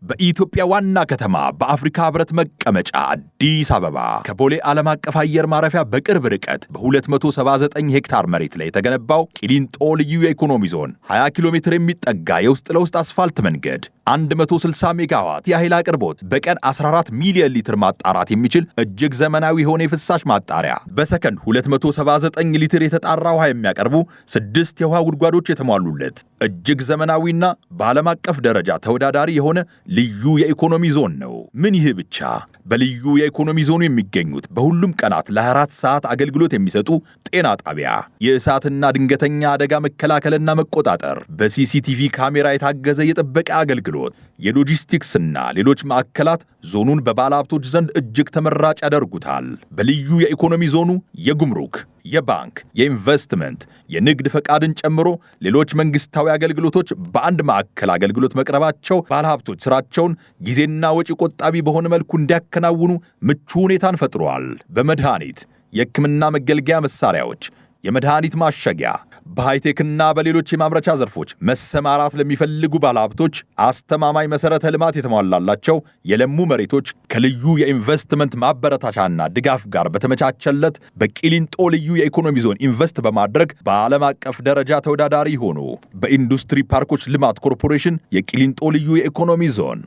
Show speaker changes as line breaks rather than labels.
በኢትዮጵያ ዋና ከተማ በአፍሪካ ህብረት መቀመጫ አዲስ አበባ ከቦሌ ዓለም አቀፍ አየር ማረፊያ በቅርብ ርቀት በ279 ሄክታር መሬት ላይ የተገነባው ቂሊንጦ ልዩ የኢኮኖሚ ዞን 20 ኪሎ ሜትር የሚጠጋ የውስጥ ለውስጥ አስፋልት መንገድ 160 ሜጋዋት የኃይል አቅርቦት በቀን 14 ሚሊዮን ሊትር ማጣራት የሚችል እጅግ ዘመናዊ የሆነ የፍሳሽ ማጣሪያ በሰከንድ 279 ሊትር የተጣራ ውሃ የሚያቀርቡ 6 የውሃ ጉድጓዶች የተሟሉለት እጅግ ዘመናዊና በዓለም አቀፍ ደረጃ ተወዳዳሪ የሆነ ልዩ የኢኮኖሚ ዞን ነው። ምን ይህ ብቻ! በልዩ የኢኮኖሚ ዞኑ የሚገኙት በሁሉም ቀናት ለ24 ሰዓት አገልግሎት የሚሰጡ ጤና ጣቢያ፣ የእሳትና ድንገተኛ አደጋ መከላከልና መቆጣጠር፣ በሲሲቲቪ ካሜራ የታገዘ የጥበቃ አገልግሎት፣ የሎጂስቲክስና ሌሎች ማዕከላት ዞኑን በባለሀብቶች ዘንድ እጅግ ተመራጭ ያደርጉታል። በልዩ የኢኮኖሚ ዞኑ የጉምሩክ፣ የባንክ፣ የኢንቨስትመንት፣ የንግድ ፈቃድን ጨምሮ ሌሎች መንግስታዊ አገልግሎቶች በአንድ ማዕከል አገልግሎት መቅረባቸው ባለሀብቶች ስራቸውን ጊዜና ወጪ ቆጣቢ በሆነ መልኩ እንዲያከናውኑ ምቹ ሁኔታን ፈጥሯል። በመድኃኒት፣ የሕክምና መገልገያ መሳሪያዎች፣ የመድኃኒት ማሸጊያ፣ በሃይቴክና በሌሎች የማምረቻ ዘርፎች መሰማራት ለሚፈልጉ ባለሀብቶች አስተማማኝ መሰረተ ልማት የተሟላላቸው የለሙ መሬቶች ከልዩ የኢንቨስትመንት ማበረታቻና ድጋፍ ጋር በተመቻቸለት በቂሊንጦ ልዩ የኢኮኖሚ ዞን ኢንቨስት በማድረግ በዓለም አቀፍ ደረጃ ተወዳዳሪ ሆኑ። በኢንዱስትሪ ፓርኮች ልማት ኮርፖሬሽን የቂሊንጦ ልዩ የኢኮኖሚ ዞን